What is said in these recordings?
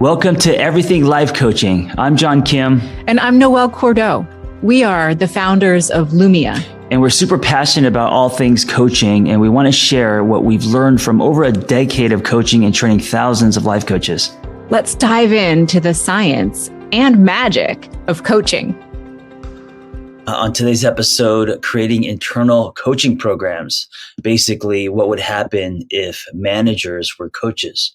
Welcome to Everything Life Coaching. I'm John Kim. And I'm Noelle Cordeaux. We are the founders of Lumia. And we're super passionate about all things coaching, and we want to share what we've learned from over a decade of coaching and training thousands of life coaches. Let's dive into the science and magic of coaching. On today's episode, creating internal coaching programs. Basically, what would happen if managers were coaches?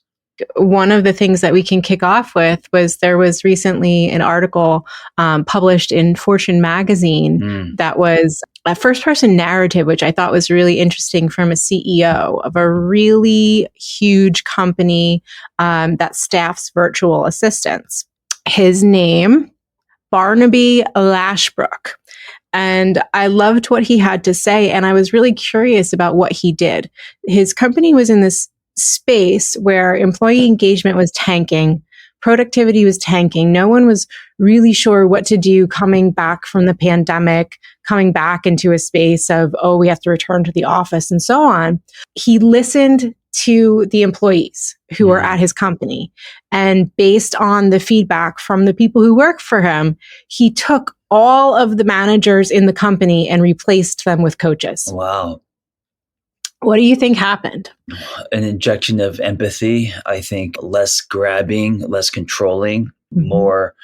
One of the things that we can kick off with was there was recently an article published in Fortune magazine that was a first-person narrative, which I thought was really interesting, from a CEO of a really huge company that staffs virtual assistants. His name, Barnaby Lashbrook. And I loved what he had to say, and I was really curious about what he did. His company was in this space where employee engagement was tanking, productivity was tanking. No one was really sure what to do coming back from the pandemic, coming back into a space of, oh, we have to return to the office and so on. He listened to the employees who were at his company. And based on the feedback from the people who work for him, he took all of the managers in the company and replaced them with coaches. Wow. What do you think happened? An injection of empathy. I think less grabbing, less controlling, more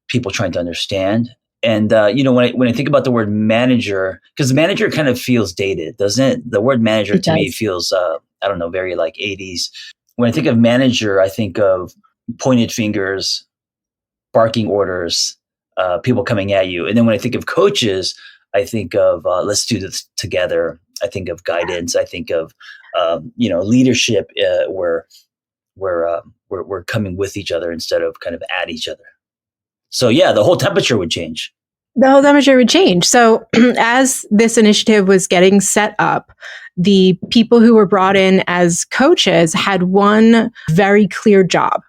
people trying to understand. And, when I think about the word manager, because manager kind of feels dated, doesn't it? The word manager to me feels, very like 80s. When I think of manager, I think of pointed fingers, barking orders, people coming at you. And then when I think of coaches, I think of let's do this together. I think of guidance. I think of leadership where we're coming with each other instead of kind of at each other. So yeah, the whole temperature would change. The whole temperature would change. So as this initiative was getting set up, the people who were brought in as coaches had one very clear job,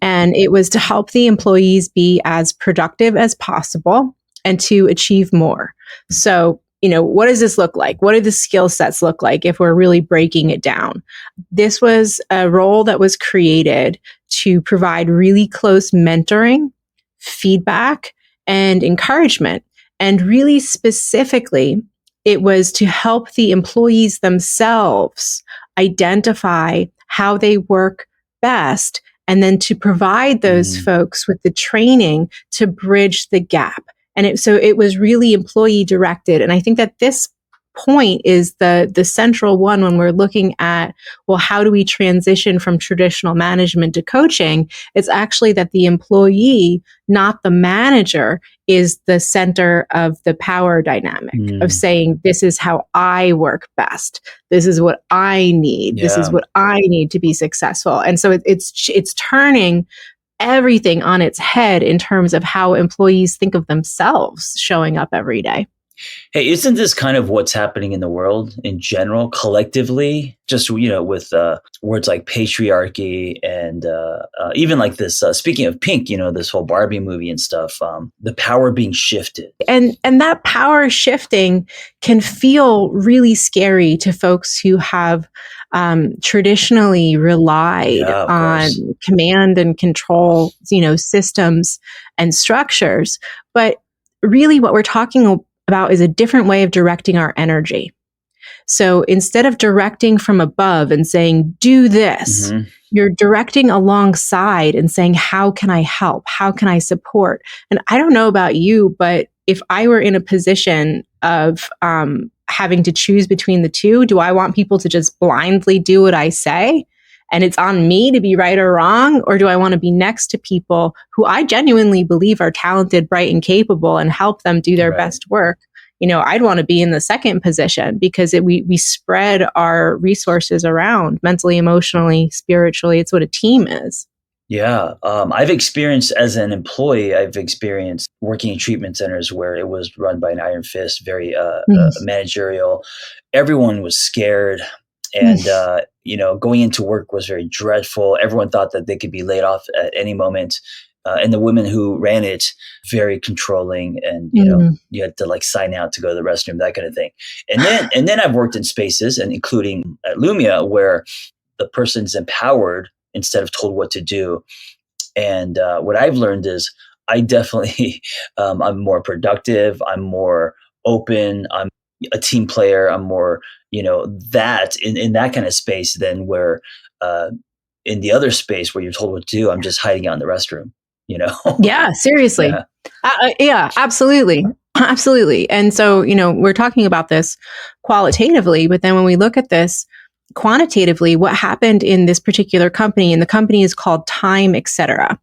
and it was to help the employees be as productive as possible and to achieve more. So, what does this look like? What do the skill sets look like if we're really breaking it down? This was a role that was created to provide really close mentoring, feedback, and encouragement. And really specifically, it was to help the employees themselves identify how they work best, and then to provide those folks with the training to bridge the gap. And so it was really employee directed. And I think that this point is the central one when we're looking at, well, how do we transition from traditional management to coaching? It's actually that the employee, not the manager, is the center of the power dynamic of saying, this is how I work best. This is what I need. This is what I need to be successful. And so it's turning everything on its head in terms of how employees think of themselves showing up every day. Hey, isn't this kind of what's happening in the world in general, collectively? Just, with words like patriarchy and even like this, speaking of pink, this whole Barbie movie and stuff, the power being shifted. And that power shifting can feel really scary to folks who have traditionally relied on command and control, systems and structures. But really what we're talking about is a different way of directing our energy. So instead of directing from above and saying, do this, you're directing alongside and saying, how can I help? How can I support? And I don't know about you, but if I were in a position of having to choose between the two, do I want people to just blindly do what I say? And it's on me to be right or wrong? Or do I want to be next to people who I genuinely believe are talented, bright, and capable and help them do their best work? I'd want to be in the second position because we spread our resources around mentally, emotionally, spiritually. It's what a team is. Yeah. I've experienced as an employee, working in treatment centers where it was run by an iron fist, very managerial. Everyone was scared. And, going into work was very dreadful. Everyone thought that they could be laid off at any moment. And the women who ran it, very controlling. And, you had to sign out to go to the restroom, that kind of thing. And then I've worked in spaces, and including at Lumia, where the person's empowered instead of told what to do. And what I've learned is I definitely, I'm more productive. I'm more open. I'm a team player. I'm more, that in that kind of space than where, in the other space where you're told what to do, I'm just hiding out in the restroom, Yeah, seriously. Yeah. Yeah, absolutely. Absolutely. And so, we're talking about this qualitatively, but then when we look at this quantitatively, what happened in this particular company, and the company is called Time, etc.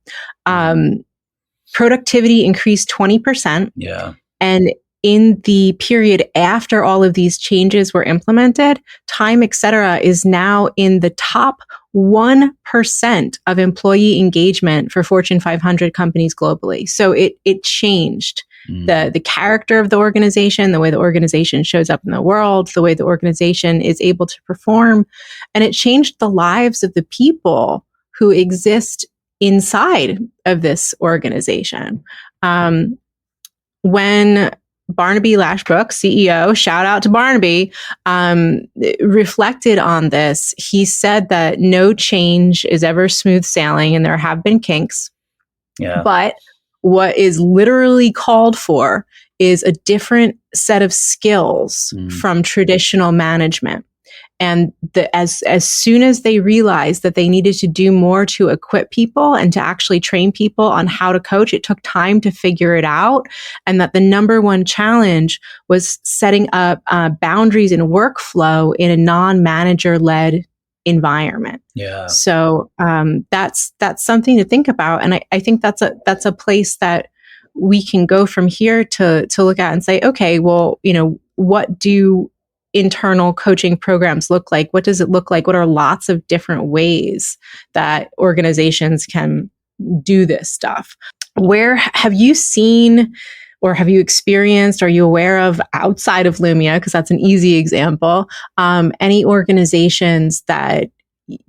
Productivity increased 20%. Yeah. And in the period after all of these changes were implemented, Time, etc. is now in the top 1% of employee engagement for Fortune 500 companies globally. So it changed the character of the organization, the way the organization shows up in the world, the way the organization is able to perform. And it changed the lives of the people who exist inside of this organization. When Barnaby Lashbrook, CEO, shout out to Barnaby, reflected on this, he said that no change is ever smooth sailing and there have been kinks. Yeah. But what is literally called for is a different set of skills from traditional management. And as soon as they realized that they needed to do more to equip people and to actually train people on how to coach, it took time to figure it out. And that the number one challenge was setting up boundaries and workflow in a non-manager-led environment. Yeah. So that's something to think about. And I think that's a place that we can go from here to look at and say, okay, well, what do internal coaching programs look like? What does it look like? What are lots of different ways that organizations can do this stuff? Where have you seen or have you experienced, are you aware of outside of Lumia, because that's an easy example, any organizations that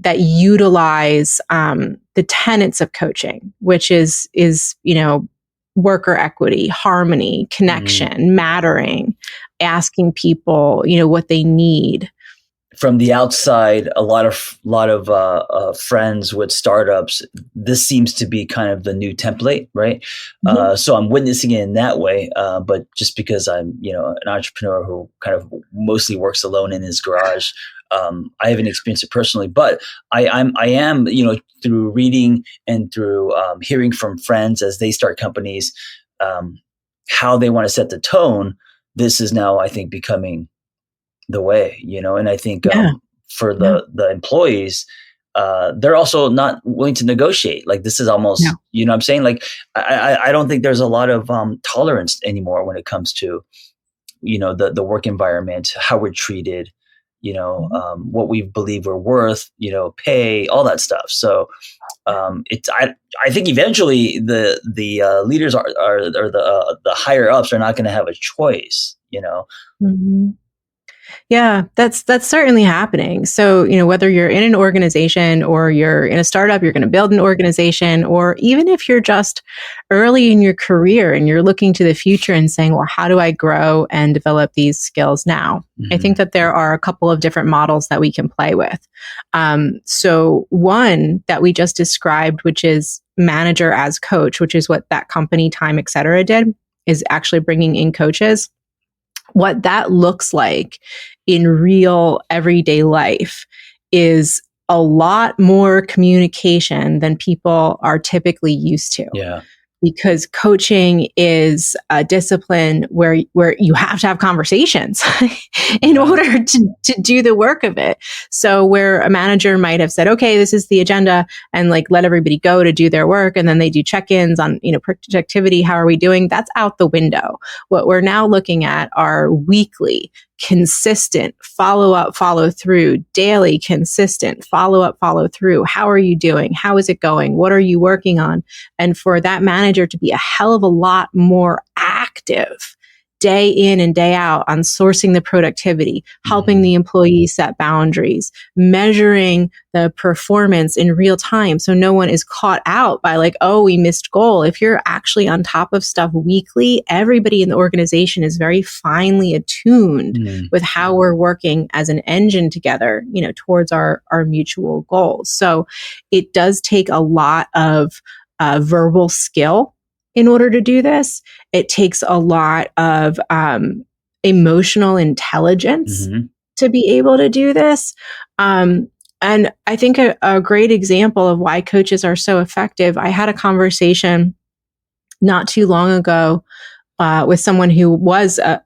utilize the tenets of coaching, which is worker equity, harmony, connection, mattering, asking people, what they need? From the outside, a lot of friends with startups, this seems to be kind of the new template, right? So I'm witnessing it in that way. But just because I'm, an entrepreneur who kind of mostly works alone in his garage, I haven't experienced it personally. But I am, through reading and through hearing from friends as they start companies, how they want to set the tone. This is now, I think, becoming the way, and I think for the employees, they're also not willing to negotiate. Like this is almost, you know what I'm saying? Like, I don't think there's a lot of tolerance anymore when it comes to, the work environment, how we're treated, what we believe we're worth, pay, all that stuff. So I think eventually the leaders or the higher ups are not going to have a choice, Yeah, that's certainly happening. So, whether you're in an organization or you're in a startup, you're going to build an organization, or even if you're just early in your career and you're looking to the future and saying, well, how do I grow and develop these skills now? I think that there are a couple of different models that we can play with. So one that we just described, which is manager as coach, which is what that company Time, etc. did, is actually bringing in coaches. What that looks like in real everyday life is a lot more communication than people are typically used to. Yeah. Because coaching is a discipline where you have to have conversations in order to do the work of it. So where a manager might have said, okay, this is the agenda, and like let everybody go to do their work, and then they do check-ins on, productivity, how are we doing? That's out the window. What we're now looking at are weekly, consistent follow-up, follow-through, daily, consistent follow-up, follow-through. How are you doing? How is it going? What are you working on? And for that manager to be a hell of a lot more active day in and day out on sourcing the productivity, helping the employees set boundaries, measuring the performance in real time so no one is caught out by like, oh, we missed goal. If you're actually on top of stuff weekly, everybody in the organization is very finely attuned with how we're working as an engine together, towards our mutual goals. So it does take a lot of verbal skill in order to do this. It takes a lot of emotional intelligence to be able to do this. And I think a great example of why coaches are so effective, I had a conversation not too long ago with someone who was a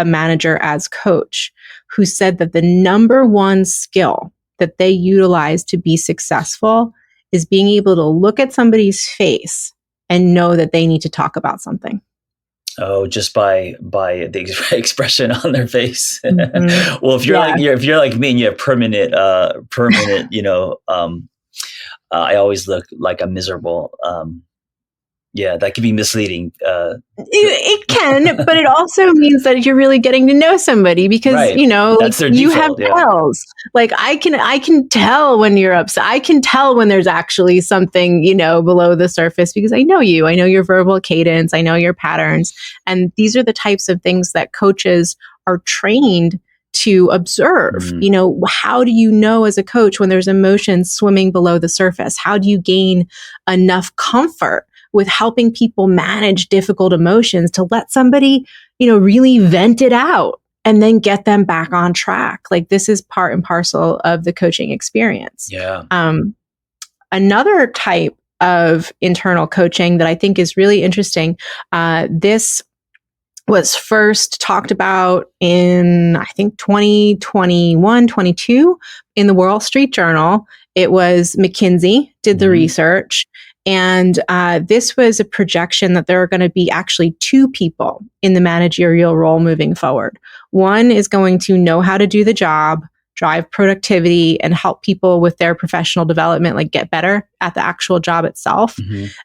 manager as coach, who said that the number one skill that they utilize to be successful is being able to look at somebody's face and know that they need to talk about something. Oh, just by the expression on their face. Mm-hmm. Well, if you're like me and you have permanent, I always look like I'm miserable. That can be misleading. It can, but it also means that you're really getting to know somebody because, right. That's their you default, have tells. Like I can tell when you're upset. I can tell when there's actually something, below the surface because I know you. I know your verbal cadence. I know your patterns. And these are the types of things that coaches are trained to observe. How do you know as a coach when there's emotions swimming below the surface? How do you gain enough comfort with helping people manage difficult emotions to let somebody, really vent it out and then get them back on track? Like this is part and parcel of the coaching experience. Yeah. Another type of internal coaching that I think is really interesting, this was first talked about in, I think, 2021, 22 in the Wall Street Journal. It was McKinsey did the research. And this was a projection that there are going to be actually two people in the managerial role moving forward. One is going to know how to do the job, drive productivity, and help people with their professional development, like get better at the actual job itself.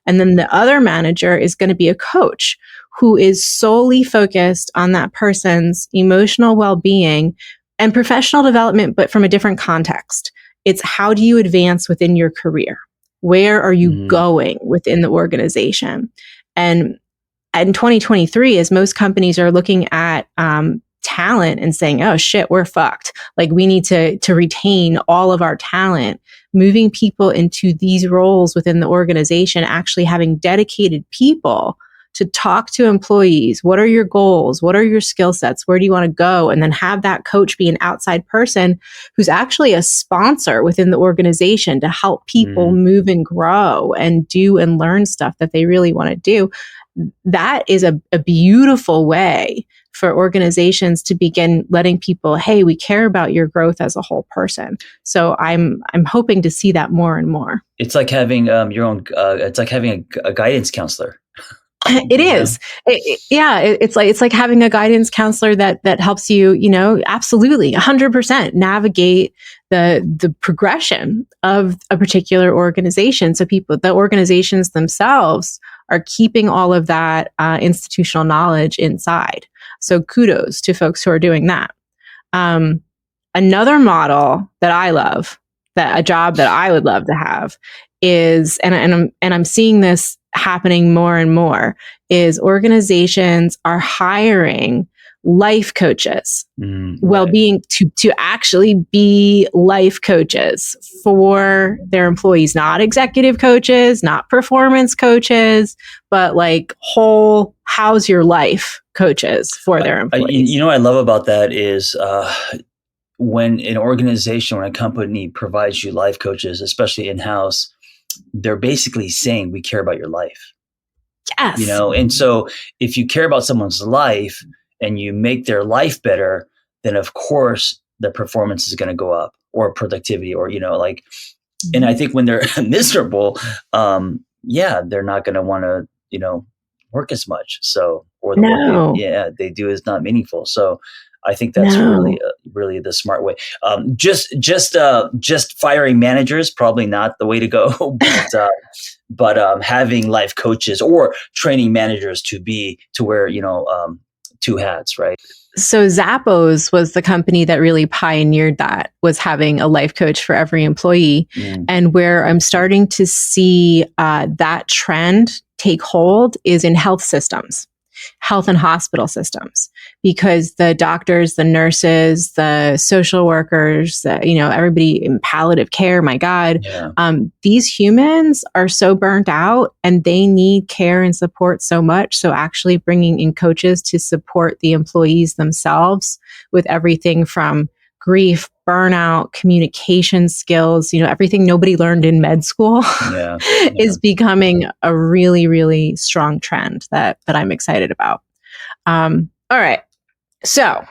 And then the other manager is going to be a coach who is solely focused on that person's emotional well-being and professional development, but from a different context. It's how do you advance within your career? Where are you going within the organization? And in 2023, as most companies are looking at talent and saying, oh shit, we're fucked. Like we need to retain all of our talent, moving people into these roles within the organization, actually having dedicated people to talk to employees. What are your goals? What are your skill sets? Where do you want to go? And then have that coach be an outside person who's actually a sponsor within the organization to help people move and grow and do and learn stuff that they really want to do. That is a beautiful way for organizations to begin letting people, hey, we care about your growth as a whole person. So I'm hoping to see that more and more. It's like having your own. It's like having a guidance counselor. It is. It's like having a guidance counselor that helps you, absolutely 100% navigate the progression of a particular organization. So the organizations themselves are keeping all of that institutional knowledge inside. So kudos to folks who are doing that. Another model that I love, a job that I would love to have is, and I'm seeing this happening more and more, is organizations are hiring life coaches, well-being to actually be life coaches for their employees, not executive coaches, not performance coaches, but like whole how's your life coaches for their employees. What I love about that is when an organization or a company provides you life coaches, especially in-house, they're basically saying, we care about your life. Yes. And so if you care about someone's life and you make their life better, then of course the performance is going to go up, or productivity, or, and I think when they're miserable, they're not going to want to, work as much. So, or the work they do is not meaningful. So I think that's really the smart way. Just firing managers, probably not the way to go, but having life coaches or training managers to wear, two hats, right? So Zappos was the company that really pioneered that, was having a life coach for every employee. And where I'm starting to see that trend take hold is in health systems. health and hospital systems, because the doctors, the nurses, the social workers, everybody in palliative care, my God, these humans are so burnt out and they need care and support so much. So actually bringing in coaches to support the employees themselves with everything from grief, burnout, communication skills, everything nobody learned in med school is becoming a really, really strong trend that I'm excited about. All right. So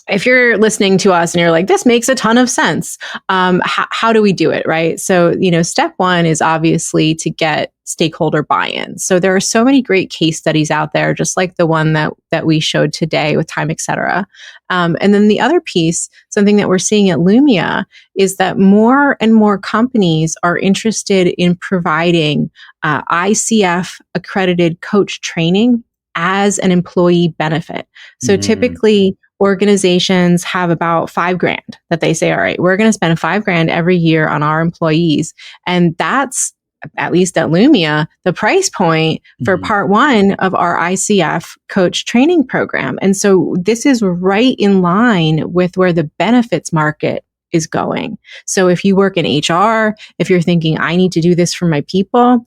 if you're listening to us and you're like, this makes a ton of sense, how do we do it, right? So, step one is obviously to get stakeholder buy-in. So there are so many great case studies out there, just like the one that we showed today with Time, etc. And then the other piece, something that we're seeing at Lumia, is that more and more companies are interested in providing ICF accredited coach training as an employee benefit. So typically, organizations have about $5,000 that they say, all right, we're going to spend $5,000 every year on our employees. And that's, at least at Lumia, the price point for part one of our ICF coach training program. And so this is right in line with where the benefits market is going. So if you work in HR, if you're thinking, I need to do this for my people,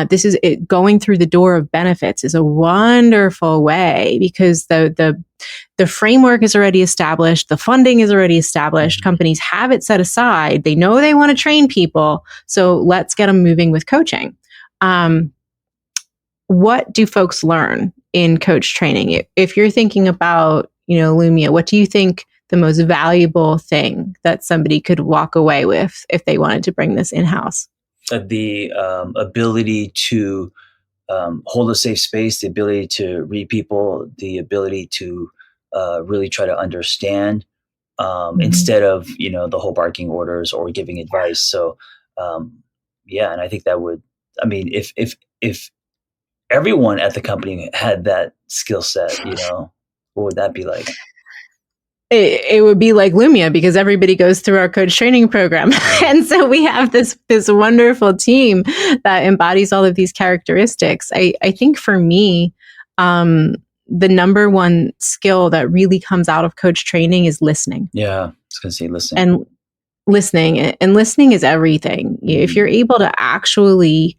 this is it. Going through the door of benefits is a wonderful way, because the framework is already established. The funding is already established. Companies have it set aside. They know they want to train people. So let's get them moving with coaching. What do folks learn in coach training? If you're thinking about, Lumia, what do you think the most valuable thing that somebody could walk away with if they wanted to bring this in-house? The ability to hold a safe space, the ability to read people, the ability to really try to understand instead of, the whole barking orders or giving advice. So, and I think that would, if everyone at the company had that skill set, what would that be like? It would be like Lumia, because everybody goes through our coach training program. And so we have this wonderful team that embodies all of these characteristics. I think for me, the number one skill that really comes out of coach training is listening. Yeah, I was going to say listening. And listening is everything. If you're able to actually,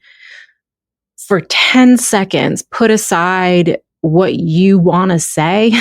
for 10 seconds, put aside what you want to say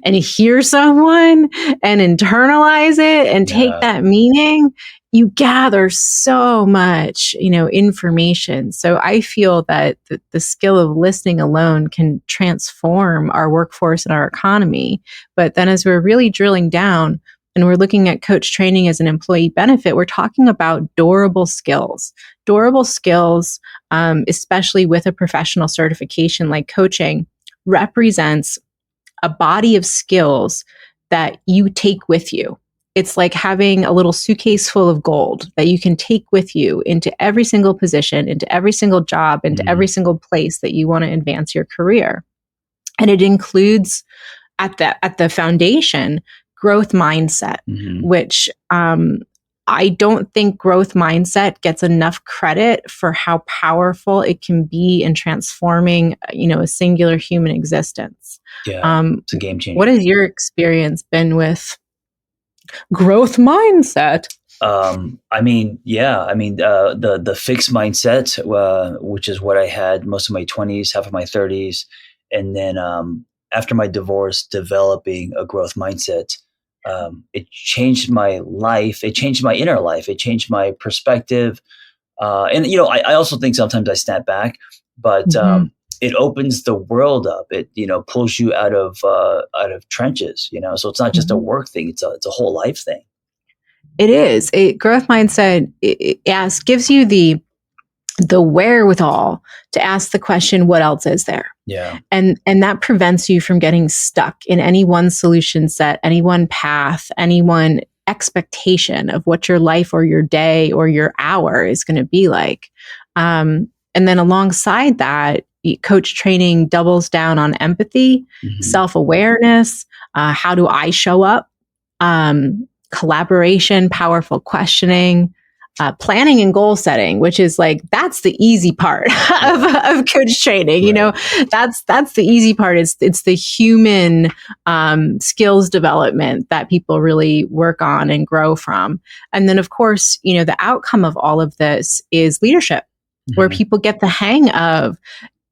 and hear someone and internalize it and take that meaning, you gather so much, information. So I feel that the skill of listening alone can transform our workforce and our economy. But then as we're really drilling down and we're looking at coach training as an employee benefit, we're talking about durable skills. Durable skills, especially with a professional certification like coaching, represents a body of skills that you take with you. It's like having a little suitcase full of gold that you can take with you into every single position, into every single job, into every single place that you want to advance your career. And it includes at the foundation, growth mindset, which I don't think growth mindset gets enough credit for how powerful it can be in transforming, a singular human existence. Yeah, it's a game changer. What has your experience been with growth mindset? The fixed mindset, which is what I had most of my 20s, half of my 30s, and then after my divorce, developing a growth mindset. It changed my life. It changed my inner life. It changed my perspective. I also think sometimes I snap back, but it opens the world up. It, pulls you out of trenches, so it's not just a work thing. It's a whole life thing. It is. Growth mindset gives you the wherewithal to ask the question, what else is there? Yeah. And that prevents you from getting stuck in any one solution set, any one path, any one expectation of what your life or your day or your hour is going to be like. And then alongside that, coach training doubles down on empathy, self-awareness, how do I show up, collaboration, powerful questioning, planning and goal setting, which is like, that's the easy part of coach training. You know, that's the easy part. It's the human skills development that people really work on and grow from. And then, of course, you know, the outcome of all of this is leadership, where people get the hang of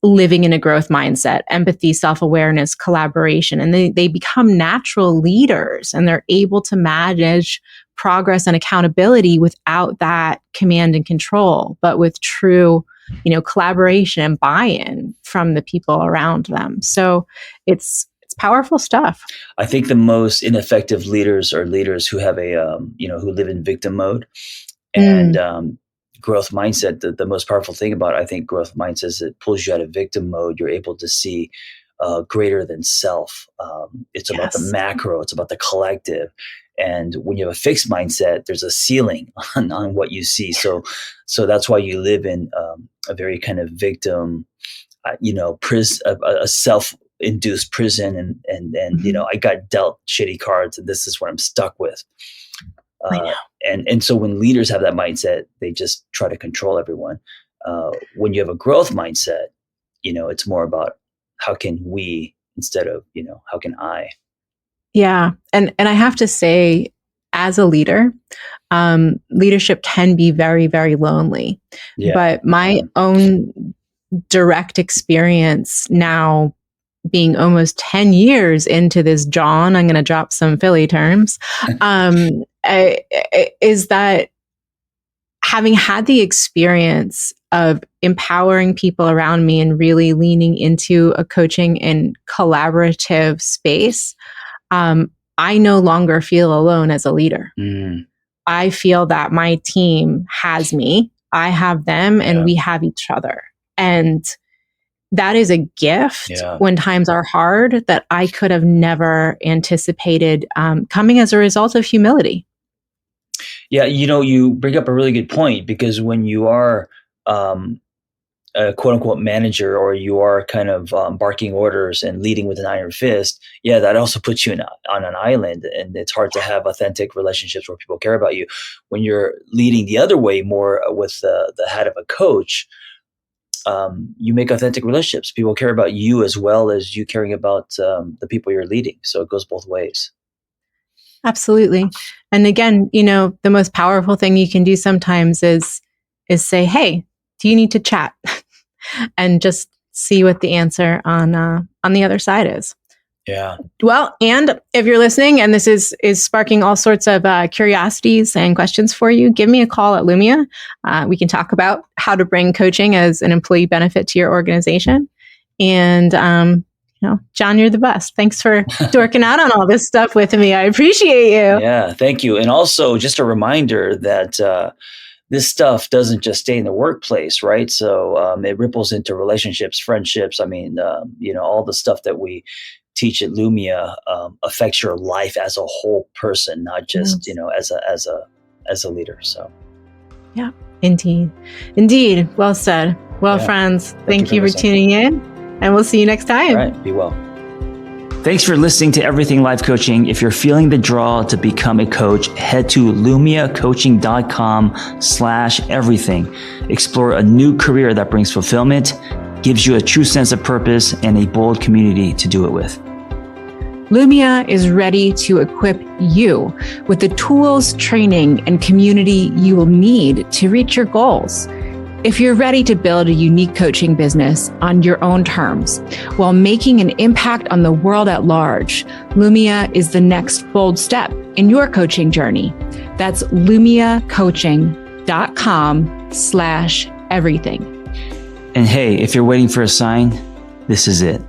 living in a growth mindset, empathy, self-awareness, collaboration, and they become natural leaders, and they're able to manage progress and accountability without that command and control, but with true, you know, collaboration and buy-in from the people around them. So it's powerful stuff. I think the most ineffective leaders are leaders who have a, who live in victim mode. And growth mindset, the most powerful thing about, I think, growth mindset is it pulls you out of victim mode. You're able to see greater than self. It's about the macro. It's about the collective. And when you have a fixed mindset, there's a ceiling on what you see. So that's why you live in a very kind of victim, a self-induced prison. And you know, I got dealt shitty cards, and this is what I'm stuck with. And so when leaders have that mindset, they just try to control everyone. When you have a growth mindset, you know, it's more about how can we instead of, you know, how can I? Yeah. And I have to say, as a leader, leadership can be very, very lonely. Yeah. But my own direct experience now, being almost 10 years into this, John, I'm going to drop some Philly terms, is that having had the experience of empowering people around me and really leaning into a coaching and collaborative space, I no longer feel alone as a leader. I feel that my team has me, I have them, and we have each other. And that is a gift when times are hard that I could have never anticipated coming as a result of humility. Yeah, you know, you bring up a really good point, because when you are a quote unquote manager, or you are kind of barking orders and leading with an iron fist, that also puts you on an island, and it's hard to have authentic relationships where people care about you. When you're leading the other way, more with the hat of a coach, you make authentic relationships. People care about you as well as you caring about the people you're leading. So it goes both ways. Absolutely. And again, you know, the most powerful thing you can do sometimes is say, hey, do you need to chat? And just see what the answer on the other side is. Yeah. Well, and if you're listening and this is sparking all sorts of curiosities and questions for you, give me a call at Lumia. We can talk about how to bring coaching as an employee benefit to your organization. And, John, you're the best. Thanks for dorking out on all this stuff with me. I appreciate you. Yeah, thank you. And also just a reminder that this stuff doesn't just stay in the workplace, right? So it ripples into relationships, friendships. I mean, all the stuff that we teach at Lumia affects your life as a whole person, not just, as a leader. So. Yeah, indeed. Well said. Well, friends, thank you for tuning in, and we'll see you next time. All right. Be well. Thanks for listening to Everything Life Coaching. If you're feeling the draw to become a coach, head to lumiacoaching.com/everything. Explore a new career that brings fulfillment, gives you a true sense of purpose, and a bold community to do it with. Lumia is ready to equip you with the tools, training, and community you will need to reach your goals. If you're ready to build a unique coaching business on your own terms while making an impact on the world at large, Lumia is the next bold step in your coaching journey. That's lumiacoaching.com/everything. And hey, if you're waiting for a sign, this is it.